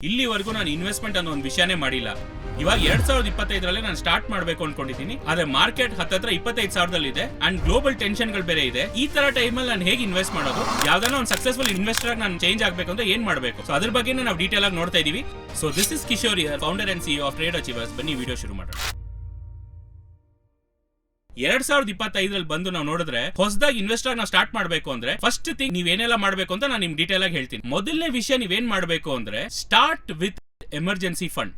ಇಲ್ಲಿವರೆಗೂ ನಾನು ಇನ್ವೆಸ್ಟ್ಮೆಂಟ್ ಅನ್ನೋ ಒಂದು ವಿಷಯನೇ ಮಾಡಿಲ್ಲ. ಇವಾಗ 2025 ನಾನು ಸ್ಟಾರ್ಟ್ ಮಾಡಬೇಕು ಅನ್ಕೊಂಡಿದ್ದೀನಿ. ಆದ್ರೆ ಮಾರ್ಕೆಟ್ ಹತ್ತತ್ರ 25,000 ಇದೆ ಅಂಡ್ ಗ್ಲೋಬಲ್ ಟೆನ್ಷನ್ಗಳು ಬೇರೆ ಇದೆ. ಈ ತರ ಟೈಮಲ್ಲಿ ನಾನು ಹೇಗೆ ಇನ್ವೆಸ್ಟ್ ಮಾಡೋದು, ಯಾವ್ದಾನ ಒಂದು ಸಕ್ಸಸ್ಫುಲ್ ಇನ್ವೆಸ್ಟರ್ ಆಗಿ ನಾನು ಚೇಂಜ್ ಆಗಬೇಕು ಅಂತ ಏನ್ ಮಾಡಬೇಕು, ಸೊ ಅದ್ರ ಬಗ್ಗೆ ನಾವು ಡೀಟೇಲ್ ಆಗಿ ನೋಡ್ತಾ ಇದೀವಿ. So this is Kishore here, founder and CEO of trade achievers. ಬನ್ನಿ ವಿಡಿಯೋ ಶುರು ಮಾಡೋಣ. 2025 ಬಂದು ನಾವು ನೋಡಿದ್ರೆ ಹೊಸದಾಗಿ ಇನ್ವೆಸ್ಟರ್ ನಾವು ಸ್ಟಾರ್ಟ್ ಮಾಡಬೇಕು ಅಂದ್ರೆ ಫಸ್ಟ್ ಥಿಂಗ್ ನೀವೇನೆಲ್ಲ ಮಾಡಬೇಕು ಅಂತ ನಾನು ನಿಮ್ಗೆ ಡೀಟೇಲ್ ಆಗಿ ಹೇಳ್ತೀನಿ. ಮೊದಲನೇ ವಿಷಯ ನೀವೇನ್ ಮಾಡಬೇಕು ಅಂದ್ರೆ ಸ್ಟಾರ್ಟ್ ವಿತ್ ಎಮರ್ಜೆನ್ಸಿ ಫಂಡ್.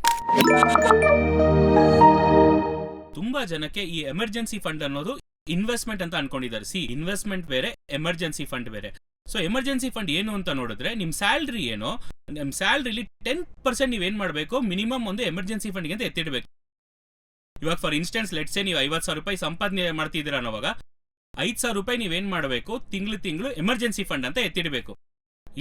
ತುಂಬಾ ಜನಕ್ಕೆ ಈ ಎಮರ್ಜೆನ್ಸಿ ಫಂಡ್ ಅನ್ನೋದು ಇನ್ವೆಸ್ಟ್ಮೆಂಟ್ ಅಂತ ಅನ್ಕೊಂಡಿದ್ದಾರೆ. ಇನ್ವೆಸ್ಟ್ಮೆಂಟ್ ಬೇರೆ, ಎಮರ್ಜೆನ್ಸಿ ಫಂಡ್ ಬೇರೆ. ಸೊ ಎಮರ್ಜೆನ್ಸಿ ಫಂಡ್ ಏನು ಅಂತ ನೋಡಿದ್ರೆ ನಿಮ್ ಸ್ಯಾಲ್ರಿ ಏನೋ, ನಿಮ್ ಸ್ಯಾಲ್ರಿಲಿ 10% ನೀವೇನ್ ಮಾಡಬೇಕು, ಮಿನಿಮಮ್ ಒಂದು ಎಮರ್ಜೆನ್ಸಿ ಫಂಡ್ಗೆ ಅಂತ ಎತ್ತಿಡ್ಬೇಕು. ಇವಾಗ ಫಾರ್ ಇನ್ಸ್ಟೆನ್ಸ್ ಲೆಟ್ಸೆ ನೀವು 50,000 ರೂಪಾಯಿ ಸಂಪಾದನೆ ಮಾಡ್ತಿದ್ದೀರಾ ಅನ್ನೋವಾಗ 5,000 ರೂಪಾಯಿ ನೀವೇನ್ ಮಾಡಬೇಕು, ತಿಂಗಳು ಎಮರ್ಜೆನ್ಸಿ ಫಂಡ್ ಅಂತ ಎತ್ತಿಡಬೇಕು.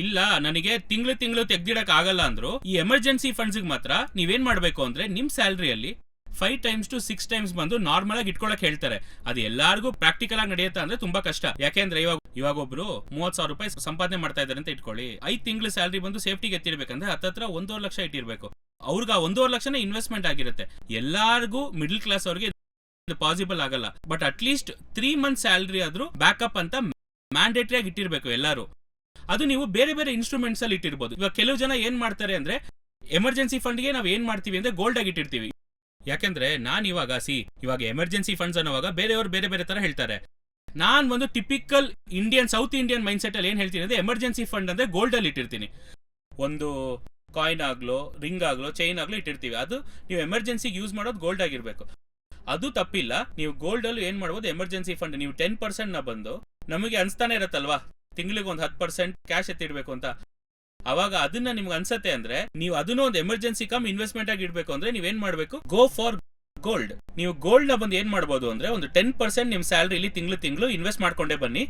ಇಲ್ಲ ನನಗೆ ತಿಂಗಳು ತೆಗ್ದಿಡಕ್ ಆಗಲ್ಲ ಅಂದ್ರು ಈ ಎಮರ್ಜೆನ್ಸಿ ಫಂಡ್ಸ್ ಮಾತ್ರ ನೀವೇನ್ ಮಾಡಬೇಕು ಅಂದ್ರೆ ನಿಮ್ ಸ್ಯಾಲ್ರಿಯಲ್ಲಿ 5 times to 6 times ಬಂದು ನಾರ್ಮಲ್ ಆಗಿ ಇಟ್ಕೊಳಕ್ ಹೇಳ್ತಾರೆ. ಅದು ಎಲ್ಲಾರ್ಗೂ ಪ್ರಾಕ್ಟಿಕಲ್ ಆಗಿ ನಡೆಯುತ್ತೆ ಅಂದ್ರೆ ತುಂಬಾ ಕಷ್ಟ. ಯಾಕೆಂದ್ರೆ ಇವಾಗ ಒಬ್ರು 30,000 ರೂಪಾಯಿ ಸಂಪಾದನೆ ಮಾಡ್ತಾ ಇದಾರೆ ಅಂತ ಇಟ್ಕೊಳ್ಳಿ. 5 ತಿಂಗಳು ಸ್ಯಾಲ್ರಿ ಬಂದು ಸೇಫ್ಟಿಗೆ ಎತ್ತಿರ್ಬೇಕಂದ್ರೆ ಹತ್ತತ್ರ 1.5 ಲಕ್ಷ ಇಟ್ಟಿರ್ಬೇಕು. ಅವ್ರಿಗೆ 1.5 ಲಕ್ಷನೇ ಇನ್ವೆಸ್ಟ್ಮೆಂಟ್ ಆಗಿರುತ್ತೆ. ಎಲ್ಲಾರ್ಗೂ ಮಿಡಲ್ ಕ್ಲಾಸ್ ಅವ್ರಿಗೆ ಇದು ಪಾಸಿಬಲ್ ಆಗಲ್ಲ. But at least 3 months salary ಆದ್ರೂ ಬ್ಯಾಕಪ್ ಅಂತ ಮ್ಯಾಂಡೇಟರಿ ಆಗಿ ಇಟ್ಟಿರ್ಬೇಕು ಎಲ್ಲಾರು. ಅದು ನೀವು ಬೇರೆ ಬೇರೆ ಇನ್ಸ್ಟ್ರೂಮೆಂಟ್ಸ್ ಅಲ್ಲಿ ಇಟ್ಟಿರ್ಬೋದು. ಇವಾಗ ಕೆಲವು ಜನ ಏನ್ ಮಾಡ್ತಾರೆ ಅಂದ್ರೆ ಎಮರ್ಜೆನ್ಸಿ ಫಂಡ್ಗೆ ನಾವ್ ಏನ್ ಮಾಡ್ತೀವಿ ಅಂದ್ರೆ ಗೋಲ್ಡ್ ಆಗಿ ಇಟ್ಟಿರ್ತೀವಿ. ಯಾಕೆಂದ್ರೆ ನಾನು ಇವಾಗ ಎಮರ್ಜೆನ್ಸಿ ಫಂಡ್ಸ್ ಅನ್ನೋವಾಗ ಬೇರೆಯವರು ಬೇರೆ ಬೇರೆ ತರ ಹೇಳ್ತಾರೆ. ನಾನ್ ಒಂದು typical south Indian mind set ಅಲ್ಲಿ ಏನ್ ಹೇಳ್ತೀನಿ ಅಂದ್ರೆ ಎಮರ್ಜೆನ್ಸಿ ಫಂಡ್ ಅಂದ್ರೆ ಗೋಲ್ಡ್ ಅಲ್ಲಿ ಇಟ್ಟಿರ್ತೀನಿ. ಒಂದು ಕಾಯಿನ್ ಆಗ್ಲೋ, ರಿಂಗ್ ಆಗ್ಲೋ, ಚೈನ್ ಆಗ್ಲೋ ಇಟ್ಟಿರ್ತೀವಿ. ಅದು ನೀವು ಎಮರ್ಜೆನ್ಸಿಗೆ ಯೂಸ್ ಮಾಡೋದು ಗೋಲ್ಡ್ ಆಗಿರ್ಬೇಕು. ಅದು ತಪ್ಪಿಲ್ಲ. ನೀವು ಗೋಲ್ಡ್ ಅಲ್ಲಿ ಏನ್ ಮಾಡ್ಬೋದು, ಎಮರ್ಜೆನ್ಸಿ ಫಂಡ್ ನೀವು 10% ಬಂದು ನಮಗೆ ಅನ್ಸ್ತಾನೆ ಇರತ್ತಲ್ವಾ, ತಿಂಗಳಿಗೆ ಒಂದು 10% ಕ್ಯಾಶ್ ಎತ್ತಿಡ್ಬೇಕು ಅಂತ. ಅವಾಗ ಅದನ್ನ ನಿಮ್ಗೆ ಅನ್ಸತ್ತೆ ಅಂದ್ರೆ ನೀವು ಅದನ್ನ ಒಂದು ಎಮರ್ಜೆನ್ಸಿ ಕಮ್ ಇನ್ವೆಸ್ಟ್ಮೆಂಟ್ ಆಗಿ ಇಡ್ಬೇಕು ಅಂದ್ರೆ ನೀವೇನ್ ಮಾಡ್ಬೇಕು, ಗೋ ಫಾರ್ ಗೋಲ್ಡ್. ನೀವು ಗೋಲ್ಡ್ ನ ಬಂದು ಏನ್ ಮಾಡ್ಬೋದು ಅಂದ್ರೆ ಒಂದು 10% ನಿಮ್ ಸ್ಯಾಲರಿಲಿ ತಿಂಗಳು ಇನ್ವೆಸ್ಟ್ ಮಾಡ್ಕೊಂಡೇ ಬನ್ನಿ.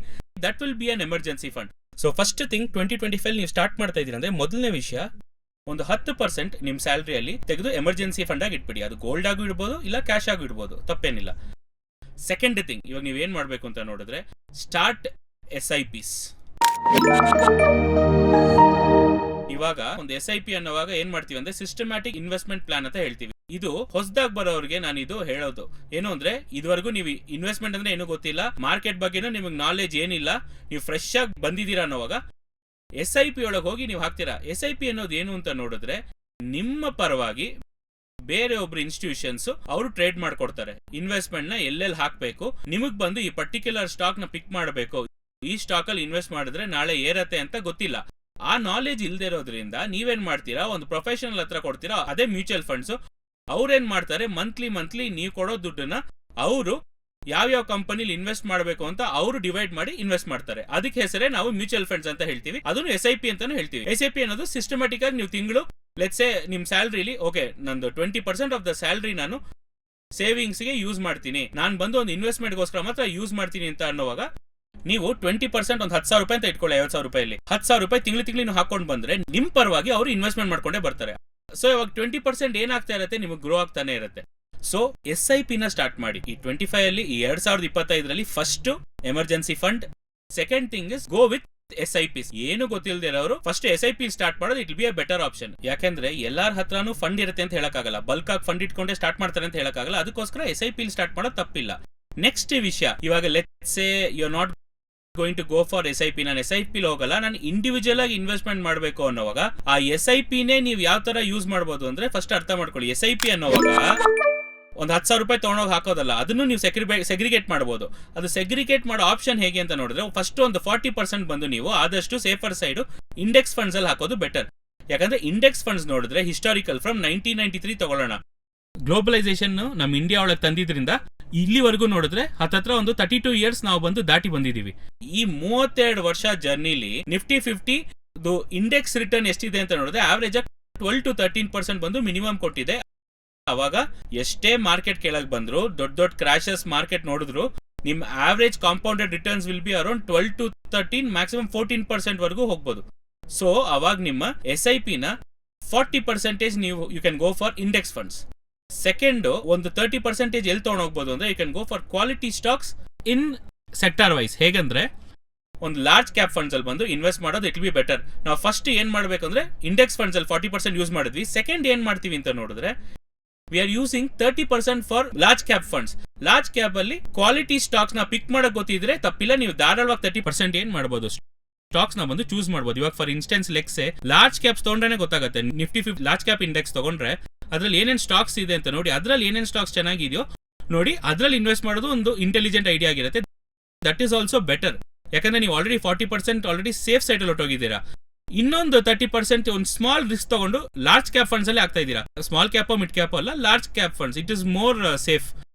That will be an emergency fund. So first thing 2025 ನೀವು ಸ್ಟಾರ್ಟ್ ಮಾಡ್ತಾ ಇದೀರ ಅಂದ್ರೆ ಮೊದಲನೇ ವಿಷಯ ಒಂದು 10% ನಿಮ್ ಸ್ಯಾಲರಿಯಲ್ಲಿ ತೆಗೆದು ಎಮರ್ಜೆನ್ಸಿ ಫಂಡ್ ಆಗಿ ಇಟ್ಬಿಡಿ. ಅದು ಗೋಲ್ಡ್ ಆಗಿ ಇಡ್ಬೋದು, ಇಲ್ಲ ಕ್ಯಾಶ್ ಆಗಿ ಇಡ್ಬೋದು, ತಪ್ಪೇನಿಲ್ಲ. ಸೆಕೆಂಡ್ ಥಿಂಗ್, ಇವಾಗ ನೀವೇನ್ ಮಾಡ್ಬೇಕು ಅಂತ ನೋಡಿದ್ರೆ ಸ್ಟಾರ್ಟ್ SIPs. ಇವಾಗ ಒಂದು SIP ಅನ್ನೋವಾಗ ಏನ್ ಮಾಡ್ತೀವಿ ಅಂದ್ರೆ ಸಿಸ್ಟಮ್ಯಾಟಿಕ್ ಇನ್ವೆಸ್ಟ್ಮೆಂಟ್ ಪ್ಲಾನ್ ಅಂತ ಹೇಳ್ತೀವಿ. ಇದು ಹೊಸದಾಗಿ ಬರೋರಿಗೆ ನಾನು ಇದು ಹೇಳೋದು ಏನು ಅಂದ್ರೆ, ಇದುವರೆಗೂ ನೀವು ಇನ್ವೆಸ್ಟ್ಮೆಂಟ್ ಅಂದ್ರೆ ಏನು ಗೊತ್ತಿಲ್ಲ, ಮಾರ್ಕೆಟ್ ಬಗ್ಗೆನೂ ನಿಮಗೆ ನಾಲೆಜ್ ಏನಿಲ್ಲ, ನೀವು ಫ್ರೆಶ್ ಆಗಿ ಬಂದಿದ್ದೀರಾ ಅನ್ನೋವಾಗ SIP ಒಳಗೆ ಹೋಗಿ ನೀವು ಹಾಕ್ತೀರಾ. SIP ಅನ್ನೋದು ಏನು ಅಂತ ನೋಡಿದ್ರೆ ನಿಮ್ಮ ಪರವಾಗಿ ಬೇರೆ ಒಬ್ರು ಇನ್ಸ್ಟಿಟ್ಯೂಷನ್ಸ್ ಅವರು ಟ್ರೇಡ್ ಮಾಡ್ಕೊಡ್ತಾರೆ. ಇನ್ವೆಸ್ಟ್ಮೆಂಟ್ ನ ಎಲ್ಲೆಲ್ಲಿ ಹಾಕ್ಬೇಕು, ನಿಮಗ್ ಬಂದು ಈ ಪರ್ಟಿಕ್ಯುಲರ್ ಸ್ಟಾಕ್ ನ ಪಿಕ್ ಮಾಡಬೇಕು, ಈ ಸ್ಟಾಕ್ ಅಲ್ಲಿ ಇನ್ವೆಸ್ಟ್ ಮಾಡಿದ್ರೆ ನಾಳೆ ಏರತ್ತೆ ಅಂತ ಗೊತ್ತಿಲ್ಲ. ಆ ನಾಲೆಜ್ ಇಲ್ದೇ ಇರೋದ್ರಿಂದ ನೀವೇನ್ ಮಾಡ್ತೀರಾ, ಒಂದು ಪ್ರೊಫೆಷನಲ್ ಹತ್ರ ಕೊಡ್ತೀರಾ. ಅದೇ ಮ್ಯೂಚುವಲ್ ಫಂಡ್ಸ್ ಅವ್ರೇನ್ ಮಾಡ್ತಾರೆ, ಮಂತ್ಲಿ ನೀವು ಕೊಡೋ ದುಡ್ಡನ್ನ ಅವರು ಯಾವ್ಯಾವ ಕಂಪನಿಲಿ ಇನ್ವೆಸ್ಟ್ ಮಾಡಬೇಕು ಅಂತ ಅವರು ಡಿವೈಡ್ ಮಾಡಿ ಇನ್ವೆಸ್ಟ್ ಮಾಡ್ತಾರೆ. ಅದಕ್ಕೆ ಹೆಸರೇ ನಾವು ಮ್ಯೂಚುವಲ್ ಫಂಡ್ಸ್ ಅಂತ ಹೇಳ್ತೀವಿ. ಅದನ್ನು SIP ಅಂತಾನು ಹೇಳ್ತೀವಿ. SIP ಅನ್ನೋದು ಸಿಸ್ಟಮ್ಯಾಟಿಕ್ ಆಗಿ ನೀವು ತಿಂಗಳು ಲೆಟ್ಸ್ ನಿಮ್ ಸ್ಯಾಲರಿಲಿ ಓಕೆ ನಂದು 20% ಆಫ್ ದ ಸ್ಯಾಲರಿ ನಾನು ಸೇವಿಂಗ್ಸ್ ಗೆ ಯೂಸ್ ಮಾಡ್ತೀನಿ, ನಾನು ಬಂದು ಒಂದು ಇನ್ವೆಸ್ಟ್ಮೆಂಟ್ ಗೋಸ್ಕರ ಮಾತ್ರ ಯೂಸ್ ಮಾಡ್ತೀನಿ ಅಂತ ಅನ್ನೋವಾಗ ನೀವು 20% ಒಂದು 10,000 ರೂಪಾಯಿ ಅಂತ ಇಟ್ಕೊಳ್ಳಿ. 50,000 ರೂಪಾಯಿಲಿ 10,000 ರೂಪಾಯಿ ತಿಂಗಳು ನೀವು ಹಾಕೊಂಡು ಬಂದ್ರೆ ನಿಮ್ ಪರವಾಗಿ ಅವರು ಇನ್ವೆಸ್ಟ್ಮೆಂಟ್ ಮಾಡ್ಕೊಂಡೇ ಬರ್ತಾರೆ. ಸೊ ಇವಾಗ 20% ಏನಾಗ್ತಾ ಇರುತ್ತೆ, ನಿಮಗೆ ಗ್ರೋ ಆಗ್ತಾನೆ ಇರುತ್ತೆ. ಸೊ SIP ನ ಸ್ಟಾರ್ಟ್ ಮಾಡಿ ಈ 25 ಅಲ್ಲಿ, ಈ 2025 first emergency fund. Second thing is go with SIPs. ಏನು ಗೊತ್ತಿಲ್ಲದೆ ಇರೋರು ಫಸ್ಟ್ SIP ಸ್ಟಾರ್ಟ್ ಮಾಡೋದು it will be a better option. ಯಾಕೆಂದ್ರೆ ಎಲ್ಲಾರ ಹತ್ರನೂ ಫಂಡ್ ಇರುತ್ತೆ ಅಂತ ಹೇಳಕ್ಕಾಗಲ್ಲ, ಬಲ್ಕ್ ಆಗಿ ಫಂಡ್ ಇಟ್ಕೊಂಡೆ ಸ್ಟಾರ್ಟ್ ಮಾಡ್ತಾರೆ ಅಂತ ಹೇಳಕ್ಕಾಗಲ್ಲ. ಅದಕ್ಕೋಸ್ಕರ SIP ಸ್ಟಾರ್ಟ್ ಮಾಡೋದು ತಪ್ಪಿಲ್ಲ. ನೆಕ್ಸ್ಟ್ ವಿಷಯ, ಇವಾಗ let's say you are not going to go for SIP, ನಾನು SIP ಹೋಗಲ್ಲ, ನಾನು ಇಂಡಿವಿಜುವಲ್ ಆಗಿ ಇನ್ವೆಸ್ಟ್ಮೆಂಟ್ ಮಾಡಬೇಕು ಅನ್ನೋವಾಗ ಆ SIP ನೇ ನೀವು ಯಾವ ತರ ಯೂಸ್ ಮಾಡಬಹುದು ಅಂದ್ರೆ ಫಸ್ಟ್ ಅರ್ಥ ಮಾಡ್ಕೊಳ್ಳಿ. SIP ಅನ್ನೋವಾಗ ಒಂದು 10,000 ರೂಪಾಯಿ ತಗೊಂಡೋಗಿ ಹಾಕೋದಲ್ಲ, ಅದನ್ನು ನೀವು ಸೆಗ್ರಿಗೇಟ್ ಮಾಡಬಹುದು. ಅದು ಸೆಗ್ರಿಗೇಟ್ ಮಾಡೋ ಆಪ್ಷನ್ ಹೇಗೆ ಅಂತ ನೋಡಿದ್ರೆ ಫಸ್ಟ್ ಒಂದು 40% ಬಂದು ನೀವು ಆದಷ್ಟು ಸೇಫರ್ ಸೈಡ್ ಇಂಡೆಕ್ಸ್ ಫಂಡ್ಸ್ ಅಲ್ಲಿ ಹಾಕೋದು ಬೆಟರ್. ಯಾಕಂದ್ರೆ ಇಂಡೆಕ್ಸ್ ಫಂಡ್ಸ್ ನೋಡಿದ್ರೆ ಹಿಸ್ಟಾರಿಕಲ್ ಫ್ರಮ್ 1993 ತಗೊಳ್ಳೋಣ. ಗ್ಲೋಬಲೈಸೇಷನ್ ನಮ್ಮ ಇಂಡಿಯಾ ಒಳಗೆ ತಂದಿದ್ರಿಂದ ಇಲ್ಲಿವರೆಗೂ ನೋಡಿದ್ರೆ ಹತ್ತತ್ರ ಒಂದು 32 years ನಾವು ಬಂದು ದಾಟಿ ಬಂದಿದೀವಿ. ಈ 32 ವರ್ಷ ಜರ್ನಿಲಿ ನಿಫ್ಟಿ 50 ಇಂಡೆಕ್ಸ್ ರಿಟರ್ನ್ ಎಷ್ಟಿದೆ ಅಂತ ನೋಡಿದ್ರೆ ಆವರೇಜ್ 12 to 13% ಬಂದು ಮಿನಿಮಮ್ ಕೊಟ್ಟಿದೆ. ಅವಾಗ ಎಷ್ಟೇ ಮಾರ್ಕೆಟ್ ಕೆಳಗೆ ಬಂದ್ರು, ದೊಡ್ಡ ಕ್ರಾಶಸ್ ಮಾರ್ಕೆಟ್ ನೋಡಿದ್ರು, ನಿಮ್ average compounded returns will be around 12 to 13 maximum 14% ವರೆಗೂ ಹೋಗ್ಬೋದು. ಸೊ ಅವಾಗ ನಿಮ್ಮ SIP ನ 40% ನೀವು you can go for index funds. Second ಒಂದು 30% ಎಲ್ಲಿ ತಗೊಂಡು ಹೋಗ್ಬೋದು ಅಂದ್ರೆ you can go for quality stocks in sector wise. ಹೇಗಂದ್ರೆ ಒಂದು ಲಾರ್ಜ್ ಕ್ಯಾಪ್ ಫಂಡ್ಸ್ ಅಲ್ಲಿ ಬಂದು ಇನ್ವೆಸ್ಟ್ ಮಾಡೋದು ಇಟ್ ಬಿ ಬೆಟರ್. ನಾವು ಫಸ್ಟ್ ಏನ್ ಮಾಡ್ಬೇಕಂದ್ರೆ ಇಂಡೆಕ್ಸ್ ಫಂಡ್ಸ್ ಅಲ್ಲಿ 40% ಯೂಸ್ ಮಾಡಿದ್ವಿ. ಸೆಕೆಂಡ್ ಏನ್ ಮಾಡ್ತೀವಿ ಅಂತ ನೋಡಿದ್ರೆ we are using 30% for large cap funds. Large cap ಅಲ್ಲಿ ಕ್ವಾಲಿಟಿ ಸ್ಟಾಕ್ಸ್ ನ ಪಿಕ್ ಮಾಡಕ್ ಗೊತ್ತಿದ್ರೆ ತಪ್ಪಿಲ್ಲ, ನೀವು ಧಾರಾಳವಾಗಿ 30% ಏನ್ ಮಾಡಬಹುದು ಸ್ಟಾಕ್ಸ್ ನ ಬಂದು ಚೂಸ್ ಮಾಡಬಹುದು. ಇವಾಗ ಫಾರ್ ಇನ್ಸ್ಟೆನ್ಸ್ ಲೆಕ್ಸೆ ಲಾರ್ಜ್ ಕ್ಯಾಪ್ಸ್ ತಗೊಂಡ್ರೆ ಗೊತ್ತಾಗುತ್ತೆ. ನಿಫ್ಟಿ 50 ಲಾರ್ಜ್ ಕ್ಯಾಪ್ ಇಂಡೆಕ್ಸ್ ತಗೊಂಡ್ರೆ ಅದ್ರಲ್ಲಿ ಏನೇನ್ ಸ್ಟಾಕ್ಸ್ ಇದೆ ಅಂತ ನೋಡಿ, ಅದ್ರಲ್ಲಿ ಏನೇನ್ ಸ್ಟಾಕ್ಸ್ ಚೆನ್ನಾಗಿದೆಯೋ ನೋಡಿ ಅದ್ರಲ್ಲಿ ಇನ್ವೆಸ್ಟ್ ಮಾಡೋದು ಒಂದು ಇಂಟೆಲಿಜೆಂಟ್ ಐಡಿಯಾ ಆಗಿರುತ್ತೆ. ದಟ್ ಈಸ್ ಆಲ್ಸೋ ಬೆಟರ್, ಯಾಕಂದ್ರೆ ನೀವು ಆಲ್ರೆಡಿ 40% ಆಲ್ರೆಡಿ ಸೇಫ್ ಸೈಡ್ ಅಲ್ಲಿ ಹೊಟ್ಟೋಗಿದ್ದೀರಾ. ಇನ್ನೊಂದು 30% ಒಂದು ಸ್ಮಾಲ್ ರಿಸ್ಕ್ ತಗೊಂಡು ಲಾರ್ಜ್ ಕ್ಯಾಪ್ ಫಂಡ್ಸ್ ಅಲ್ಲಿ ಆಗ್ತಾ ಇದ್ದೀರಾ. ಸ್ಮಾಲ್ ಕ್ಯಾಪ್ ಮಿಡ್ ಕ್ಯಾಪ್ ಅಲ್ಲ, large cap funds. It is more safe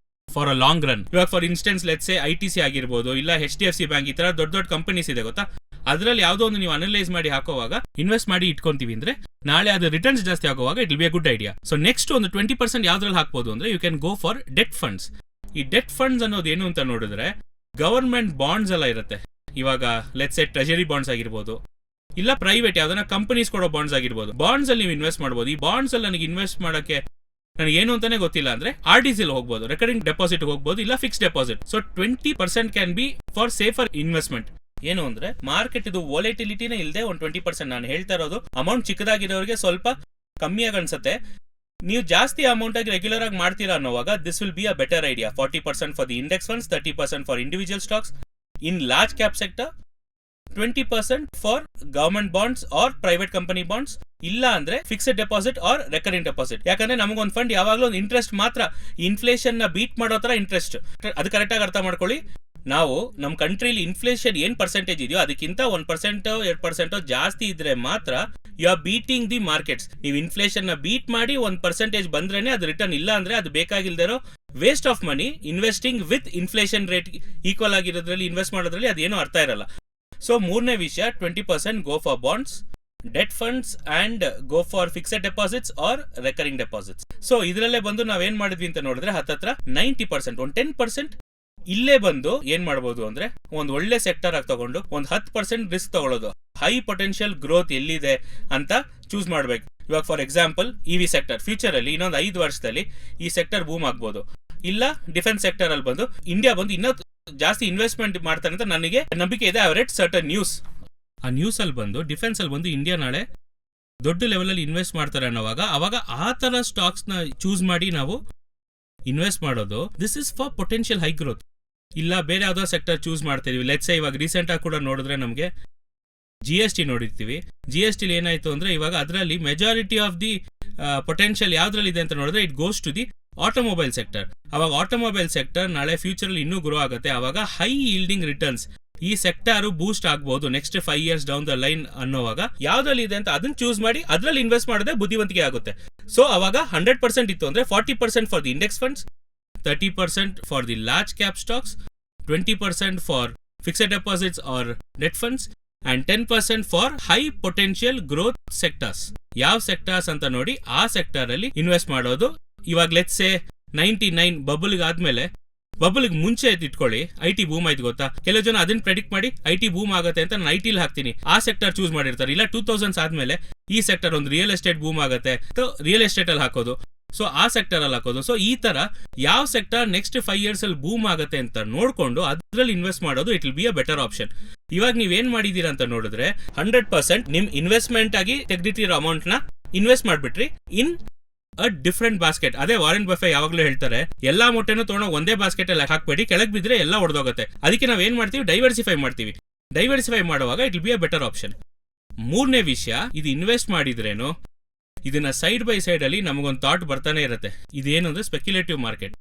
for a long run. ಇವಾಗ ಫಾರ್ ಇನ್ಸ್ಟೆನ್ಸ್ ಲೆಟ್ಸ್ ITC ಆಗಿರ್ಬೋದು, ಇಲ್ಲ HDFC ಬ್ಯಾಂಕ್, ಈ ತರ ದೊಡ್ಡ ದೊಡ್ಡ ಕಂಪನೀಸ್ ಇದೆ ಗೊತ್ತಾ, ಅದರಲ್ಲಿ ಯಾವುದೋ ಒಂದು ನೀವು ಅನಲೈಸ್ ಮಾಡಿ ಹಾಕೋವಾಗ ಇನ್ವೆಸ್ಟ್ ಮಾಡಿ ಇಟ್ಕೊಂತೀವಿ ಅಂದ್ರೆ ನಾಳೆ ಅದು ರಿಟರ್ನ್ಸ್ ಜಾಸ್ತಿ ಆಗುವಾಗ it will be a good idea. So next ಒಂದು 20% ಯಾವ್ದ್ರಲ್ಲಿ ಹಾಕ್ಬೋದು ಅಂದ್ರೆ you can go for debt funds. ಈ ಡೆಟ್ ಫಂಡ್ಸ್ ಅನ್ನೋದು ಏನು ಅಂತ ನೋಡಿದ್ರೆ ಗವರ್ಮೆಂಟ್ ಬಾಂಡ್ಸ್ ಎಲ್ಲ ಇರುತ್ತೆ. ಇವಾಗ ಲೆಟ್ಸ್ ಟ್ರೆಜರಿ ಬಾಂಡ್ಸ್ ಆಗಿರ್ಬೋದು, ಇಲ್ಲ ಪ್ರೈವೇಟ್ ಯಾವ್ದನ್ನ ಕಂಪನೀಸ್ ಕೊಡೋ ಬಾಂಡ್ಸ್ ಆಗಿರ್ಬೋದು. ಬಾಂಡ್ಸ್ ಅಲ್ಲಿ ನೀವು ಇನ್ವೆಸ್ಟ್ ಮಾಡಬಹುದು. ಈ ಬಾಂಡ್ಸ್ ಅಲ್ಲಿ ನನಗೆ ಇನ್ವೆಸ್ಟ್ ಮಾಡಕ್ಕೆ ನನಗೆ ಏನು ಅಂತಾನೆ ಗೊತ್ತಿಲ್ಲ ಅಂದ್ರೆ RDC ಹೋಗ್ಬೋದು, ರೆಕರಿಂಗ್ ಡೆಪಾಸಿಟ್ ಹೋಗ್ಬೋದು, ಇಲ್ಲ fix deposit. So 20% can be for safer investment. ಏನು ಅಂದ್ರೆ ಮಾರ್ಕೆಟ್ ಇದು ವೊಲೈಟಿಲಿಟಿನೇ ಇಲ್ಲದೆ ಒಂದು 20%. ನಾನು ಹೇಳ್ತಾ ಇರೋದು ಅಮೌಂಟ್ ಚಿಕ್ಕದಾಗಿರೋರಿಗೆ ಸ್ವಲ್ಪ ಕಮ್ಮಿಯಾಗಿ ಅನ್ಸುತ್ತೆ. ನೀವು ಜಾಸ್ತಿ ಅಮೌಂಟ್ ಆಗಿ ರೆಗ್ಯುಲರ್ ಆಗಿ ಮಾಡ್ತೀರಾ ಅನ್ನೋವಾಗ this will be a better idea. 40% for the index funds, 30% for individual stocks in large cap sector, 20% for government bonds or private company bonds, ಇಲ್ಲ ಅಂದ್ರೆ fixed deposit or recurring deposit. ಯಾಕಂದ್ರೆ ನಮಗೊಂದು fund ಯಾವಾಗಲೂ ಒಂದು interest ಮಾತ್ರ, inflation ನ beet ಮಾಡೋ ತರ ಇಂಟ್ರೆಸ್ಟ್. ಅದು ಕರೆಕ್ಟ್ ಆಗಿ ಅರ್ಥ ಮಾಡ್ಕೊಳ್ಳಿ. ನಾವು ನಮ್ಮ ಕಂಟ್ರಿಲಿ ಇನ್ಫ್ಲೇಷನ್ ಏನ್ ಪರ್ಸೆಂಟೇಜ್ ಇದೆಯೋ ಅದಕ್ಕಿಂತ 1% 2% ಜಾಸ್ತಿ ಇದ್ರೆ ಮಾತ್ರ you are beating the markets. ನೀವು ಇನ್ಫ್ಲೇಷನ್ ನ ಬೀಟ್ ಮಾಡಿ 1% ಬಂದ್ರೇನೆ ಅದು ರಿಟರ್ನ್, ಇಲ್ಲ ಅಂದ್ರೆ ಅದು ಬೇಕಾಗಿಲ್ದಿರೋ waste of money. Investing with inflation rate equal ಆಗಿರೋದ್ರಲ್ಲಿ ಇನ್ವೆಸ್ಟ್ ಮಾಡೋದ್ರಲ್ಲಿ ಅದೇನು ಅರ್ಥ ಇರಲ್ಲ. ಸೊ ಮೂರನೇ ವಿಷಯ 20% go for bonds, debt funds and go for fixed deposits or recurring deposits. So ಇದರಲ್ಲೇ ಬಂದು ನಾವೇನ್ ಮಾಡಿದ್ವಿ ಅಂತ ನೋಡಿದ್ರೆ ಹತ್ತತ್ರ 90%, ಒಂದು 10% ಇಲ್ಲೇ ಬಂದು ಏನ್ ಮಾಡಬಹುದು ಅಂದ್ರೆ ಒಂದು ಒಳ್ಳೆ ಸೆಕ್ಟರ್ ಆಗಿ ತಗೊಂಡು ಒಂದು 10% ರಿಸ್ಕ್ ತಗೊಳ್ಳೋದು. ಹೈ ಪೊಟೆನ್ಶಿಯಲ್ ಗ್ರೋತ್ ಎಲ್ಲಿದೆ ಅಂತ ಚೂಸ್ ಮಾಡ್ಬೇಕು. ಇವಾಗ for example EV sector future ಅಲ್ಲಿ ಇನ್ನೊಂದು 5 ವರ್ಷದಲ್ಲಿ ಈ ಸೆಕ್ಟರ್ ಬೂಮ್ ಆಗ್ಬೋದು. ಇಲ್ಲ ಡಿಫೆನ್ಸ್ ಸೆಕ್ಟರ್ ಅಲ್ಲಿ ಬಂದು ಇಂಡಿಯಾ ಬಂದು ಇನ್ನೂ ಜಾಸ್ತಿ ಇನ್ವೆಸ್ಟ್ಮೆಂಟ್ ಮಾಡ್ತಾರೆ ಅಂತ ನನಗೆ ನಂಬಿಕೆ ಇದೆ. I read certain news. ಆ ನ್ಯೂಸ್ ಅಲ್ಲಿ ಬಂದು ಡಿಫೆನ್ಸ್ ಅಲ್ಲಿ ಬಂದು ಇಂಡಿಯಾ ನಾಳೆ ದೊಡ್ಡ ಲೆವೆಲ್ ಅಲ್ಲಿ ಇನ್ವೆಸ್ಟ್ ಮಾಡ್ತಾರೆ ಅನ್ನೋವಾಗ ಅವಾಗ ಆ ತರ ಸ್ಟಾಕ್ಸ್ ನ ಚೂಸ್ ಮಾಡಿ ನಾವು ಇನ್ವೆಸ್ಟ್ ಮಾಡೋದು. This is for potential high growth. ಇಲ್ಲ ಬೇರೆ ಯಾವ್ದೋ ಸೆಕ್ಟರ್ ಚೂಸ್ ಮಾಡ್ತಿದೀವಿ. ಲೆಟ್ಸ್ ಇವಾಗ ರೀಸೆಂಟ್ ಆಗಿ ಕೂಡ ನೋಡಿದ್ರೆ ನಮಗೆ GST ನೋಡಿರ್ತೀವಿ. GST ಏನಾಯ್ತು ಅಂದ್ರೆ ಇವಾಗ ಅದರಲ್ಲಿ ಮೆಜಾರಿಟಿ ಆಫ್ ದಿ ಪೊಟೆನ್ಶಿಯಲ್ ಯಾವ್ದ್ರಲ್ಲಿ ಇದೆ ಅಂತ ನೋಡಿದ್ರೆ it goes to the automobile sector. ಅವಾಗ ಆಟೋಮೊಬೈಲ್ ಸೆಕ್ಟರ್ ನಾಳೆ ಫ್ಯೂಚರ್ ಅಲ್ಲಿ ಇನ್ನೂ ಗ್ರೋ ಆಗುತ್ತೆ. ಅವಾಗ ಹೈ ಈಲ್ಡಿಂಗ್ ರಿಟರ್ನ್ಸ್ ಈ ಸೆಕ್ಟರ್ ಬೂಸ್ಟ್ ಆಗಬಹುದು next 5 years down the line ಅನ್ನೋವಾಗ ಯಾವ್ದ್ರಲ್ಲಿ ಇದೆ ಅಂತ ಅದನ್ನ ಚೂಸ್ ಮಾಡಿ ಅದ್ರಲ್ಲಿ ಇನ್ವೆಸ್ಟ್ ಮಾಡಿದ್ರೆ ಬುದ್ಧಿವಂತಿಕೆ ಆಗುತ್ತೆ. ಸೊ ಅವಾಗ 100% ಇತ್ತು ಅಂದ್ರೆ 40% for the index funds, 30% for the large cap stocks, 20% for fixed deposits or debt funds and 10% for high potential growth sectors. ಯಾವ ಸೆಕ್ಟರ್ಸ್ ಅಂತ ನೋಡಿ ಆ ಸೆಕ್ಟರ್ ಅಲ್ಲಿ ಇನ್ವೆಸ್ಟ್ ಮಾಡೋದು. ಇವಾಗ ಲೆಟ್ಸ್ ಸೇ 99 ಬಬಲ್ಗೆ ಆದ್ಮೇಲೆ, ಬಬಲ್ಗೆ ಮುಂಚೆ ಇಟ್ಕೊಳ್ಳಿ IT ಬೂಮ್ ಆಯ್ತು ಗೊತ್ತಾ. ಕೆಲವು ಜನ ಅದನ್ನ ಪ್ರೆಡಿಕ್ಟ್ ಮಾಡಿ IT ಬೂಮ್ ಆಗುತ್ತೆ ಅಂತ ನಾನು IT ಹಾಕ್ತೀನಿ, ಆ ಸೆಕ್ಟರ್ ಚೂಸ್ ಮಾಡಿರ್ತಾರೆ. ಇಲ್ಲ 2000s ಆದ್ಮೇಲೆ ಈ ಸೆಕ್ಟರ್ ಒಂದು ರಿಯಲ್ ಎಸ್ಟೇಟ್ ಬೂಮ್ ಆಗುತ್ತೆ, ರಿಯಲ್ ಎಸ್ಟೇಟ್ ಅಲ್ಲಿ ಹಾಕೋದು, ಸೊ ಆ ಸೆಕ್ಟರ್ ಅಲ್ಲಿ ಹಾಕೋದು. ಸೊ ಈ ತರ ಯಾವ ಸೆಕ್ಟರ್ ನೆಕ್ಸ್ಟ್ 5 years ಅಲ್ಲಿ ಬೂಮ್ ಆಗುತ್ತೆ ಅಂತ ನೋಡ್ಕೊಂಡು ಅದ್ರಲ್ಲಿ ಇನ್ವೆಸ್ಟ್ ಮಾಡೋದು it will be a better option. ಇವಾಗ ನೀವೇನ್ ಮಾಡಿದೀರಾ ಅಂತ ನೋಡಿದ್ರೆ 100% ನಿಮ್ ಇನ್ವೆಸ್ಟ್ಮೆಂಟ್ ಆಗಿ ತೆಗೆದಿಟ್ಟಿರೋ ಅಮೌಂಟ್ ನ ಇನ್ವೆಸ್ಟ್ ಮಾಡ್ಬಿಟ್ರಿ ಇನ್ ಅ ಡಿಫ್ರೆಂಟ್ ಬಾಸ್ಕೆಟ್. ಅದೇ ವಾರೆನ್ ಬಫೆ ಯಾವಾಗ್ಲೂ ಹೇಳ್ತಾರೆ, ಎಲ್ಲಾ ಮೊಟ್ಟೆನೂ ತಗೊಂಡು ಒಂದೇ ಬಾಸ್ಕೆಟ್ ಅಲ್ಲಿ ಹಾಕ್ಬೇಡಿ, ಕೆಳಗ್ ಬಿದ್ರೆ ಎಲ್ಲ ಹೊಡೆದೋಗುತ್ತೆ. ಅದಕ್ಕೆ ನಾವ್ ಏನ್ ಮಾಡ್ತೀವಿ, ಡೈವರ್ಸಿಫೈ ಮಾಡ್ತೀವಿ. ಡೈವರ್ಸಿಫೈ ಮಾಡುವಾಗ it will be a better option. ಮೂರನೇ ವಿಷಯ, ಇದು ಇನ್ವೆಸ್ಟ್ ಮಾಡಿದ್ರೇನು ಇದನ್ನ ಸೈಡ್ ಬೈ ಸೈಡ್ ಅಲ್ಲಿ ನಮಗೊಂದು ಥಾಟ್ ಬರ್ತಾನೆ ಇರುತ್ತೆ. ಇದೇನು ಅಂದ್ರೆ ಸ್ಪೆಕ್ಯುಲೇಟಿವ್ ಮಾರ್ಕೆಟ್.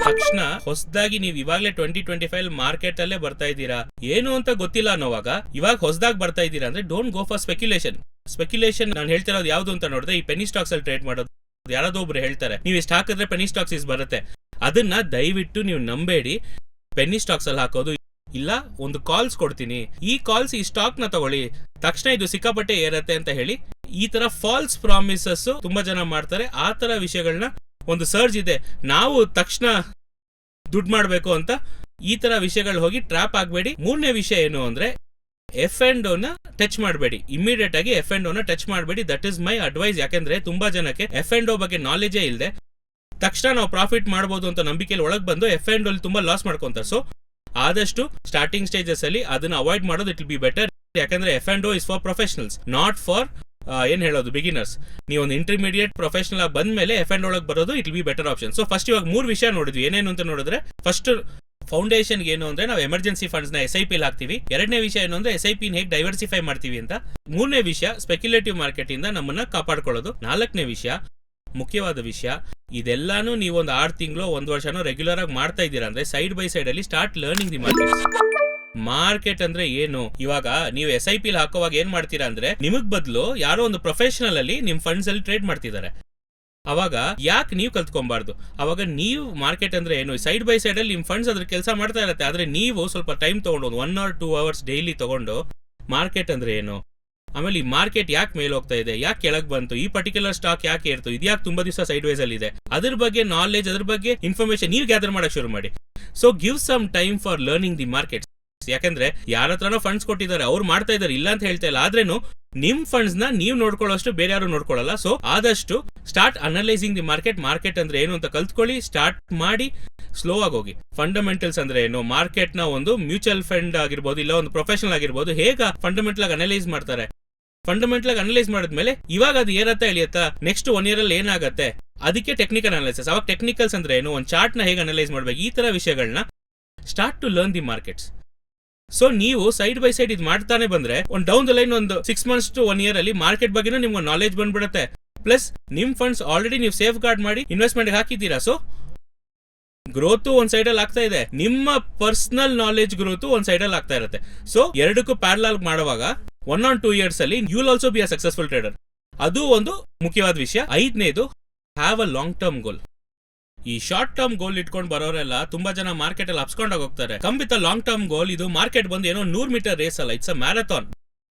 ತಕ್ಷಣ ಹೊಸದಾಗಿ ನೀವು ಇವಾಗಲೇ 2025 ಮಾರ್ಕೆಟ್ ಅಲ್ಲೇ ಬರ್ತಾ ಇದ್ದೀರಾ, ಏನು ಅಂತ ಗೊತ್ತಿಲ್ಲ ಅನ್ನೋವಾಗ ಇವಾಗ ಹೊಸದಾಗಿ ಬರ್ತಾ ಇದ್ದೀರಾ ಅಂದ್ರೆ don't go for speculation. Speculation ನಾನು ಹೇಳ್ತಿರೋದು ಯಾವ್ದು ಅಂತ ನೋಡಿದ್ರೆ ಈ ಪೆನಿ ಸ್ಟಾಕ್ಸ್ ಅಲ್ಲಿ ಟ್ರೇಡ್ ಮಾಡೋದು. ಯಾರಾದೋ ಒಬ್ರು ಹೇಳ್ತಾರೆ ನೀವು ಇಷ್ಟು ಹಾಕಿದ್ರೆ ಪೆನಿ ಸ್ಟಾಕ್ಸ್ ಇಸ್ ಬರುತ್ತೆ, ಅದನ್ನ ದಯವಿಟ್ಟು ನೀವು ನಂಬೇಡಿ. ಪೆನಿ ಸ್ಟಾಕ್ಸ್ ಅಲ್ಲಿ ಹಾಕೋದು ಇಲ್ಲ, ಒಂದು ಕಾಲ್ಸ್ ಕೊಡ್ತೀನಿ, ಈ ಕಾಲ್ಸ್ ಈ ಸ್ಟಾಕ್ ನ ತಗೊಳ್ಳಿ, ತಕ್ಷಣ ಇದು ಸಿಕ್ಕಾಪಟ್ಟೆ ಏರತ್ತೆ ಅಂತ ಹೇಳಿ ಈ ತರ ಫಾಲ್ಸ್ ಪ್ರಾಮಿಸಸ್ ತುಂಬಾ ಜನ ಮಾಡ್ತಾರೆ. ಆ ತರ ವಿಷಯಗಳನ್ನ ಒಂದು ಸರ್ಜ್ ಇದೆ, ನಾವು ತಕ್ಷಣ ದುಡ್ಡು ಮಾಡ್ಬೇಕು ಅಂತ ಈ ತರ ವಿಷಯಗಳು ಹೋಗಿ ಟ್ರಾಪ್ ಆಗಬೇಡಿ. ಮೂರನೇ ವಿಷಯ ಏನು ಅಂದ್ರೆ F&O ನ ಟಚ್ ಮಾಡಬೇಡಿ, ಇಮಿಡಿಯೇಟ್ ಆಗಿ F&O ನ ಟಚ್ ಮಾಡಬೇಡಿ. That is my advice. ಯಾಕಂದ್ರೆ ತುಂಬಾ ಜನಕ್ಕೆ F&O ಬಗ್ಗೆ ನಾಲೆಜೇ ಇಲ್ಲದೆ ತಕ್ಷಣ ನಾವು ಪ್ರಾಫಿಟ್ ಮಾಡಬಹುದು ಅಂತ ನಂಬಿಕೆಯಲ್ಲಿ ಒಳಗೆ ಬಂದು F&O ಅಲ್ಲಿ ತುಂಬಾ ಲಾಸ್ ಮಾಡ್ಕೊಂತಾರೆ. ಸೊ ಆದಷ್ಟು ಸ್ಟಾರ್ಟಿಂಗ್ ಸ್ಟೇಜಸ್ ಅಲ್ಲಿ ಅದನ್ನ ಅವಾಯ್ಡ್ ಮಾಡೋದು ಇಟ್ ವಿಲ್ ಬಿ ಬೆಟರ್. ಯಾಕಂದ್ರೆ F&O is for professionals, not for ಏನ್ ಹೇಳೋದು ಬಿಗಿನರ್ಸ್. ನೀವು ಒಂದು ಇಂಟರ್ಮೀಡಿಯೇಟ್ ಪ್ರೊಫೆಷನಲ್ ಆಗಿ ಬಂದ್ಮೇಲೆ F&O ಒಳಗೆ ಬರೋದು it will be better option. So first ಇವಾಗ 3 ವಿಷಯ ನೋಡಿದ್ವಿ. ಏನೇನು ಅಂತ ನೋಡಿದ್ರೆ, ಫಸ್ಟ್ ಫೌಂಡೇಶನ್ ಏನು ಅಂದ್ರೆ ನಾವು ಎಮರ್ಜೆನ್ಸಿ ಫಂಡ್ಸ್ ನ SIP ಹಾಕ್ತಿವಿ. ಎರಡನೇ ವಿಷಯ ಏನು ಅಂದ್ರೆ SIP ಹೇಗೆ ಡೈವರ್ಸಿಫೈ ಮಾಡ್ತೀವಿ ಅಂತ. ಮೂರನೇ ವಿಷಯ ಸ್ಪೆಕ್ಯುಲೇಟಿವ್ ಮಾರ್ಕೆಟ್ ಇಂದ ನಮ್ಮನ್ನ ಕಾಪಾಡ್ಕೊಳ್ಳೋದು. ನಾಲ್ಕನೇ ವಿಷಯ, ಮುಖ್ಯವಾದ ವಿಷಯ, ಇದೆಲ್ಲಾನು ನೀವು ಒಂದು 6 ತಿಂಗಳು 1 ವರ್ಷನೋ ರೆಗ್ಯುಲರ್ ಆಗಿ ಮಾಡ್ತಾ ಇದ್ದೀರಾ ಅಂದ್ರೆ ಸೈಡ್ ಬೈ ಸೈಡ್ ಅಲ್ಲಿ ಸ್ಟಾರ್ಟ್ ಲರ್ನಿಂಗ್ ದಿ ಮಾರ್ಕೆಟ್ ಅಂದ್ರೆ ಏನು. ಇವಾಗ ನೀವು SIP ಹಾಕುವಾಗ ಏನ್ ಮಾಡ್ತೀರಾ ಅಂದ್ರೆ, ನಿಮಗ್ ಬದಲು ಯಾರೋ ಒಂದು ಪ್ರೊಫೆಷನಲ್ ಅಲ್ಲಿ ನಿಮ್ ಫಂಡ್ಸ್ ಅಲ್ಲಿ ಟ್ರೇಡ್ ಮಾಡ್ತಿದ್ದಾರೆ. ಅವಾಗ ಯಾಕೆ ನೀವು ಕಲ್ತ್ಕೊಬಾರ್ದು? ಅವಾಗ ನೀವು ಮಾರ್ಕೆಟ್ ಅಂದ್ರೆ ಏನು, ಸೈಡ್ ಬೈ ಸೈಡ್ ಅಲ್ಲಿ ನಿಮ್ ಫಂಡ್ಸ್ ಅದ್ರ ಕೆಲಸ ಮಾಡ್ತಾ ಇರತ್ತೆ. ಆದ್ರೆ ನೀವು ಸ್ವಲ್ಪ ಟೈಮ್ ತಗೊಂಡು 1 or 2 hours ಡೈಲಿ ತಗೊಂಡು ಮಾರ್ಕೆಟ್ ಅಂದ್ರೆ ಏನು, ಆಮೇಲೆ ಈ ಮಾರ್ಕೆಟ್ ಯಾಕೆ ಮೇಲ್ ಹೋಗ್ತಾ ಇದೆ, ಯಾಕೆ ಕೆಳಗ್ ಬಂತು, ಈ ಪರ್ಟಿಕ್ಯುಲರ್ ಸ್ಟಾಕ್ ಯಾಕೆ ಏರ್ತು, ಇದ್ಯಾಕೆ ತುಂಬಾ ದಿವಸ ಸೈಡ್ ವೈಸ್ ಅಲ್ಲಿ ಇದೆ, ಅದ್ರ ಬಗ್ಗೆ ನಾಲೆಜ್, ಅದ್ರ ಬಗ್ಗೆ ಇನ್ಫಾರ್ಮೇಶನ್ ನೀವು ಗ್ಯಾದರ್ ಮಾಡಕ್ ಶುರು ಮಾಡಿ. So give some time for learning the market. ಯಾಕಂದ್ರೆ ಯಾರ ಹತ್ರನೋ ಫಂಡ್ಸ್ ಕೊಟ್ಟಿದ್ದಾರೆ, ಅವ್ರು ಮಾಡ್ತಾ ಇದಾರೆ, ಇಲ್ಲ ಅಂತ ಹೇಳ್ತಾ ಇಲ್ಲ. ಆದ್ರೇನು ನಿಮ್ ಫಂಡ್ಸ್ ನ ನೀವು ನೋಡ್ಕೊಳ್ಳೋಷ್ಟು ಬೇರೆ ಯಾರು ನೋಡ್ಕೊಳ್ಳಲ್ಲ. ಸೊ ಆದಷ್ಟು ಸ್ಟಾರ್ಟ್ ಅನಲೈಸಿಂಗ್ ದಿ ಮಾರ್ಕೆಟ್ ಅಂದ್ರೆ ಏನು ಅಂತ ಕಲ್ತ್ಕೊಳ್ಳಿ, ಸ್ಟಾರ್ಟ್ ಮಾಡಿ, ಸ್ಲೋ ಆಗಿ ಹೋಗಿ. ಫಂಡಮೆಂಟಲ್ಸ್ ಅಂದ್ರೆ ಏನು, ಮಾರ್ಕೆಟ್ ನ ಒಂದು ಮ್ಯೂಚುವಲ್ ಫಂಡ್ ಆಗಿರ್ಬೋದು, ಇಲ್ಲ ಒಂದು ಪ್ರೊಫೆಷನಲ್ ಆಗಿರ್ಬೋದು, ಹೇಗ ಫಂಡಮೆಂಟಲ್ ಆಗಿ ಅನಲೈಸ್ ಮಾಡ್ತಾರೆ. ಫಂಡಮೆಂಟಲ್ ಆಗಿ ಅನಲೈಸ್ ಮಾಡಿದ್ಮೇಲೆ ಇವಾಗ ಅದು ಏರತ್ತಾ ಇಳಿಯತ್ತಾ, ನೆಕ್ಸ್ಟ್ 1 year ಅಲ್ಲಿ ಏನಾಗತ್ತೆ, ಅದಕ್ಕೆ ಟೆಕ್ನಿಕಲ್ ಅನಾಲಿಸಿಸ್. ಅವಾಗ ಟೆಕ್ನಿಕಲ್ಸ್ ಅಂದ್ರೆ ಏನು, ಒಂದು ಚಾರ್ಟ್ ನ ಹೇಗೆ ಅನಲೈಸ್ ಮಾಡ್ಬೇಕು, ಈ ತರ ವಿಷಯಗಳನ್ನ start to learn the markets. So ನೀವು ಸೈಡ್ ಬೈ ಸೈಡ್ ಇದು ಮಾಡ್ತಾನೆ ಬಂದ್ರೆ ಒಂದು ಡೌನ್ ದ ಲೈನ್ ಒಂದು 6 months to 1 year ಅಲ್ಲಿ ಮಾರ್ಕೆಟ್ ಬಗ್ಗೆನೂ ನಿಮ್ಗೆ ನಾಲೆಜ್ ಬಂದ್ಬಿಡುತ್ತೆ. ಪ್ಲಸ್ ನಿಮ್ ಫಂಡ್ಸ್ ಆಲ್ರೆಡಿ ನೀವು ಸೇಫ್ ಗಾರ್ಡ್ ಮಾಡಿ ಇನ್ವೆಸ್ಟ್ಮೆಂಟ್ ಹಾಕಿದ್ದೀರಾ. ಸೊ ಗ್ರೋತ್ ಒಂದ್ ಸೈಡ್ ಅಲ್ಲಿ ಆಗ್ತಾ ಇದೆ, ನಿಮ್ಮ ಪರ್ಸನಲ್ ನಾಲೆಜ್ ಗ್ರೋತ್ ಒಂದ್ ಸೈಡ್ ಅಲ್ಲಿ ಆಗ್ತಾ ಇರುತ್ತೆ. ಸೊ ಎರಡಕ್ಕೂ ಪ್ಯಾರಲಲ್ ಮಾಡುವಾಗ 1 or 2 years ಅಲ್ಲಿ you will also be a successful trader. ಅದು ಒಂದು ಮುಖ್ಯವಾದ ವಿಷಯ. 5ನೇದು, have a long term goal. ಈ ಶಾರ್ಟ್ ಟರ್ಮ್ ಗೋಲ್ ಇಟ್ಕೊಂಡು ಬರೋರೆಲ್ಲ ತುಂಬಾ ಜನ ಮಾರ್ಕೆಟ್ ಅಲ್ಲಿ ಅಪ್ಸ್ಕೊಂಡಾಗ ಹೋಗ್ತಾರೆ. Come with a long term goal. ಇದು ಮಾರ್ಕೆಟ್ ಬಂದು ಏನೋ 100 meter ರೇಸ್ ಅಲ್ಲ, ಇಟ್ಸ್ ಅ ಮ್ಯಾರಥಾನ್.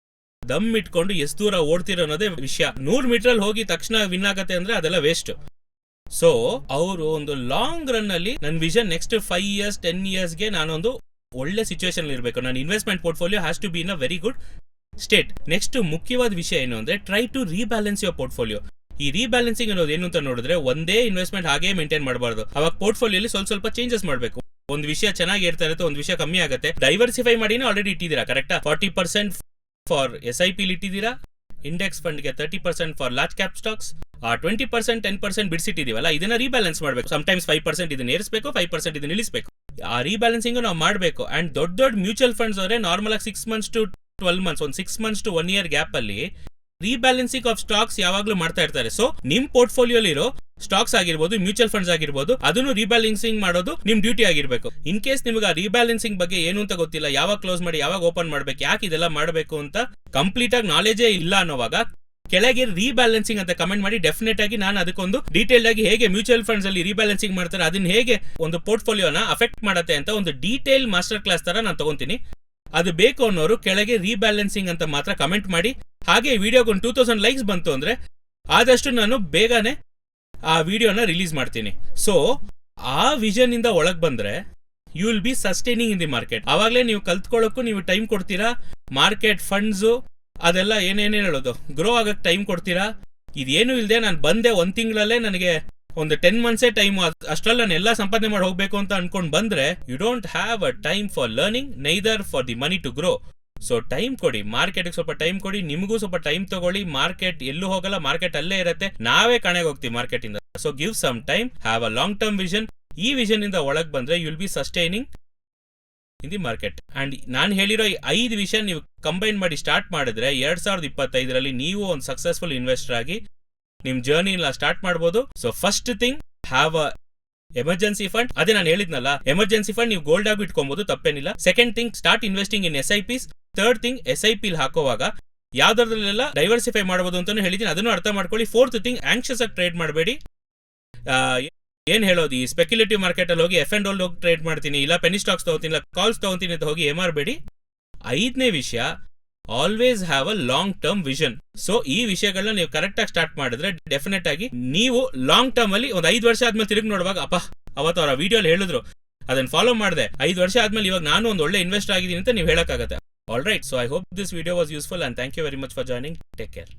ದಮ್ ಇಟ್ಕೊಂಡು ಎಷ್ಟು ದೂರ ಓಡ್ತಿರೋ ಅನ್ನೋದೇ ವಿಷಯ. 100 meter ಅಲ್ಲಿ ಹೋಗಿ ತಕ್ಷಣ ವಿನ್ ಆಗತ್ತೆ ಅಂದ್ರೆ ಅದೆಲ್ಲ ವೇಸ್ಟ್. ಸೊ ಅವರು ಒಂದು ಲಾಂಗ್ ರನ್ ಅಲ್ಲಿ ನನ್ನ ವಿಷನ್ ನೆಕ್ಸ್ಟ್ 5 years 10 yearsಗೆ ನಾನೊಂದು ಒಳ್ಳೆ ಸಿಚುವೇಶನ್ ಇರಬೇಕು. ನನ್ನ investment portfolio has to be in a very good state. Next ಮುಖ್ಯವಾದ ವಿಷಯ ಏನು ಅಂದ್ರೆ, try to rebalance your portfolio. ಈ ರೀಬ್ಯಾಲೆನ್ಸಿಂಗ್ ಅನ್ನೋದು ಏನು ಅಂತ ನೋಡಿದ್ರೆ, ಒಂದೇ ಇನ್ವೆಸ್ಟ್ಮೆಂಟ್ ಹಾಗೆ ಮೇಂಟೈನ್ ಮಾಡಬಾರ್ದು. ಅವಾಗ ಪೋರ್ಟ್ಫೋಲಿಯೋಲಿ ಸ್ವಲ್ಪ ಚೇಂಜಸ್ ಮಾಡಬೇಕು. ಒಂದು ವಿಷಯ ಚೆನ್ನಾಗಿ ಇರ್ತಾ ಇರುತ್ತೆ, ಒಂದು ವಿಷಯ ಕಮ್ಮಿ ಆಗುತ್ತೆ. ಡೈವರ್ಸಿಫೈ ಮಾಡಿನೇ ಆಲ್ರೆಡಿ ಇಟ್ಟಿದ್ದೀರಾ, ಕರೆಕ್ಟಾ? 40% ಫಾರ್ SIP ಇಟ್ಟಿದ್ದೀರಾ, ಇಂಡೆಕ್ಸ್ ಫಂಡ್ಗೆ 30% ಫಾರ್ ಲಾರ್ಜ್ ಕ್ಯಾಪ್ ಸ್ಟಾಕ್ಸ್, 20% 10% ಬಿಡಿಸಿಟ್ಟಿದೀವಲ್ಲ, ಇದನ್ನ ರೀಬ್ಯಾಲೆನ್ಸ್ ಮಾಡಬೇಕು. ಸಮಟೈಮ್ಸ್ 5% ಇದನ್ನ ಏರಿಸಬೇಕು, 5% ಇದನ್ನ ಇಳಿಸಬೇಕು. ಆ ರೀಬ್ಯಾಲೆನ್ಸಿಂಗ್ ನಾವು ಮಾಡಬೇಕು. ಅಂಡ್ ದೊಡ್ಡ ಮ್ಯೂಚುವಲ್ ಫಂಡ್ಸ್ ಅವರೇ ನಾರ್ಮಲ್ ಆಗಿ 6 months to 12 months, ಒಂದು 6 months to 1 year ಗ್ಯಾಪ್ ಅಲ್ಲಿ ರೀಬ್ಯಾಲೆನ್ಸಿಂಗ್ ಆಫ್ ಸ್ಟಾಕ್ಸ್ ಯಾವಾಗ್ಲೂ ಮಾಡ್ತಾ ಇರ್ತಾರೆ. ಸೊ ನಿಮ್ ಪೋರ್ಟ್ಫೋಲಿಯೋಲಿರೋ ಸ್ಟಾಕ್ಸ್ ಆಗಿರ್ಬೋದು, ಮ್ಯೂಚುವಲ್ ಫಂಡ್ಸ್ ಆಗಿರ್ಬೋದು, ಅದನ್ನು ರೀಬ್ಯಾಲೆನ್ಸಿಂಗ್ ಮಾಡೋದು ನಿಮ್ ಡ್ಯೂಟಿ ಆಗಿರ್ಬೇಕು. ಇನ್ ಕೇಸ್ ನಿಮ್ಗೆ ಆ ರೀಬ್ಯಾಲೆನ್ಸಿಂಗ್ ಬಗ್ಗೆ ಏನು ಅಂತ ಗೊತ್ತಿಲ್ಲ, ಯಾವಾಗ ಕ್ಲೋಸ್ ಮಾಡಿ ಯಾವಾಗ ಓಪನ್ ಮಾಡ್ಬೇಕು, ಯಾಕೆ ಇದೆಲ್ಲ ಮಾಡಬೇಕು ಅಂತ ಕಂಪ್ಲೀಟ್ ಆಗಿ ನಾಲೆಜೇ ಇಲ್ಲ ಅನ್ನೋವಾಗ ಕೆಳಗೆ ರೀಬ್ಯಾಲೆನ್ಸಿಂಗ್ ಅಂತ ಕಮೆಂಟ್ ಮಾಡಿ. ಡೆಫಿನೆಟ್ ಆಗಿ ನಾನು ಅದಕ್ಕೊಂದು ಡೀಟೇಲ್ ಆಗಿ ಹೇಗೆ ಮ್ಯೂಚುವಲ್ ಫಂಡ್ಸ್ ಅಲ್ಲಿ ರೀಬ್ಯಾಲೆನ್ಸಿಂಗ್ ಮಾಡ್ತಾರೆ, ಅದನ್ನ ಹೇಗೆ ಒಂದು ಪೋರ್ಟ್ಫೋಲಿಯೋನ ಅಫೆಕ್ಟ್ ಮಾಡುತ್ತೆ ಅಂತ ಒಂದು ಡೀಟೇಲ್ ಮಾಸ್ಟರ್ ಕ್ಲಾಸ್ ತರ ನಾನು ತಗೊಂತೀನಿ. ಅದು ಬೇಕು ಅನ್ನೋರು ಕೆಳಗೆ ರೀಬ್ಯಾಲೆನ್ಸಿಂಗ್ ಅಂತ ಮಾತ್ರ ಕಮೆಂಟ್ ಮಾಡಿ. ಹಾಗೆ ವಿಡಿಯೋಗೆ ಒಂದು 2000 likes ಬಂತು ಅಂದ್ರೆ ಆದಷ್ಟು ನಾನು ಬೇಗನೆ ಆ ವಿಡಿಯೋನ ರಿಲೀಸ್ ಮಾಡ್ತೀನಿ. ಸೊ ಆ ವಿಷನ್ ಇಂದ ಒಳಗ್ ಬಂದ್ರೆ you will be sustaining in the market. ಆವಾಗಲೇ ನೀವು ಕಲ್ತ್ಕೊಳ್ಳೋಕ್ಕೂ ನೀವು ಟೈಮ್ ಕೊಡ್ತೀರಾ. ಮಾರ್ಕೆಟ್ ಫಂಡ್ಸು ಅದೆಲ್ಲ ಏನೇನೇನು ಹೇಳೋದು, ಗ್ರೋ ಆಗಕ್ಕೆ ಟೈಮ್ ಕೊಡ್ತೀರಾ. ಇದೇನು ಇಲ್ಲದೆ ನಾನು ಬಂದೆ 1 ತಿಂಗಳಲ್ಲೇ ನನಗೆ ಒಂದು 10 months ಟೈಮ್, ಅಷ್ಟರಲ್ಲಿ ನಾನು ಎಲ್ಲ ಸಂಪಾದನೆ ಮಾಡಿ ಹೋಗ್ಬೇಕು ಅಂತ ಅನ್ಕೊಂಡು ಬಂದ್ರೆ you don't have a time for learning, neither for the money to grow. So time ಕೊಡಿ, ಮಾರ್ಕೆಟ್ಗೆ ಸ್ವಲ್ಪ ಟೈಮ್ ಕೊಡಿ, ನಿಮಗೂ ಸ್ವಲ್ಪ ಟೈಮ್ ತಗೊಳ್ಳಿ. ಮಾರ್ಕೆಟ್ ಎಲ್ಲೂ ಹೋಗಲ್ಲ, ಮಾರ್ಕೆಟ್ ಅಲ್ಲೇ ಇರುತ್ತೆ, ನಾವೇ ಕಣೆಗೆ ಹೋಗ್ತೀವಿ ಮಾರ್ಕೆಟ್ ಇಂದ. So give some time, have a long term vision. ಈ ವಿಷನ್ ಇಂದ ಒಳಗ್ ಬಂದ್ರೆ you will be sustaining in the market. And ನಾನು ಹೇಳಿರೋ ಈ 5 ವಿಷಯ ನೀವು ಕಂಬೈನ್ ಮಾಡಿ ಸ್ಟಾರ್ಟ್ ಮಾಡಿದ್ರೆ 2025ರಲ್ಲಿ ನೀವು ಒಂದು ಸಕ್ಸಸ್ಫುಲ್ ಇನ್ವೆಸ್ಟರ್ ಆಗಿ ನಿಮ್ ಜರ್ನಿನ ಸ್ಟಾರ್ಟ್ ಮಾಡ್ಬೋದು. So first thing, have a emergency fund. ಅದೇ ನಾನು ಹೇಳಿದ್ನಲ್ಲ, ಎಮರ್ಜೆನ್ಸಿ ಫಂಡ್ ನೀವು ಗೋಲ್ಡ್ ಆಗಿ ಇಟ್ಕೊಬಹುದು, ತಪ್ಪೇನಿಲ್ಲ. Second thing, start investing in SIPs. Third thing, SIP ಹಾಕುವಾಗ ಯಾವ್ದ್ರಲ್ಲೆಲ್ಲ ಡೈವರ್ಸಿಫೈ ಮಾಡಬಹುದು ಅಂತಾನು ಹೇಳಿದೀನಿ, ಅದನ್ನು ಅರ್ಥ ಮಾಡ್ಕೊಳ್ಳಿ. ಫೋರ್ತ್ ಥಿಂಗ್, ಆಂಕ್ಷಿಯಸ್ ಆಗಿ ಟ್ರೇಡ್ ಮಾಡಬೇಡಿ. ಏನ್ ಹೇಳೋದು, ಈ ಸ್ಪೆಕ್ಯುಲೇಟಿವ್ ಮಾರ್ಕೆಟ್ ಅಲ್ಲಿ ಹೋಗಿ F&O ಹೋಗಿ ಟ್ರೇಡ್ ಮಾಡ್ತೀನಿ, ಇಲ್ಲ ಪೆನಿ ಸ್ಟಾಕ್ಸ್ ತಗೋತೀನಿ, ಇಲ್ಲ ಕಾಲ್ಸ್ ತಗೋತೀನಿ ಅಂತ ಹೋಗಿ ಏಮಾರಬೇಡಿ. 5ನೇ ವಿಷಯ, always have a long term vision. So ಈ ವಿಷಯಗಳನ್ನ ನೀವು ಕರೆಕ್ಟ್ ಆಗಿ ಸ್ಟಾರ್ಟ್ ಮಾಡಿದ್ರೆ ಡೆಫಿನೆಟ್ ಆಗಿ ನೀವು ಲಾಂಗ್ ಟರ್ಮ್ ಅಲ್ಲಿ ಒಂದು 5 ವರ್ಷ ಆದ್ಮೇಲೆ ತಿರುಗಿ ನೋಡುವಾಗ ಅಪ್ಪ ಅವತ್ತು ಅವರ ವಿಡಿಯೋಲಿ ಹೇಳಿದ್ರು, ಅದನ್ನ ಫಾಲೋ ಮಾಡಿದೆ, 5 ವರ್ಷ ಆದ್ಮೇಲೆ ಇವಾಗ ನಾನು ಒಂದು ಒಳ್ಳೆ ಇನ್ವೆಸ್ಟರ್ ಆಗಿದ್ದೀನಿ ಅಂತ ನೀವು ಹೇಳಕ್ಕಾಗತ್ತೆ. All right, so I hope this video was useful and thank you very much for joining. Take care.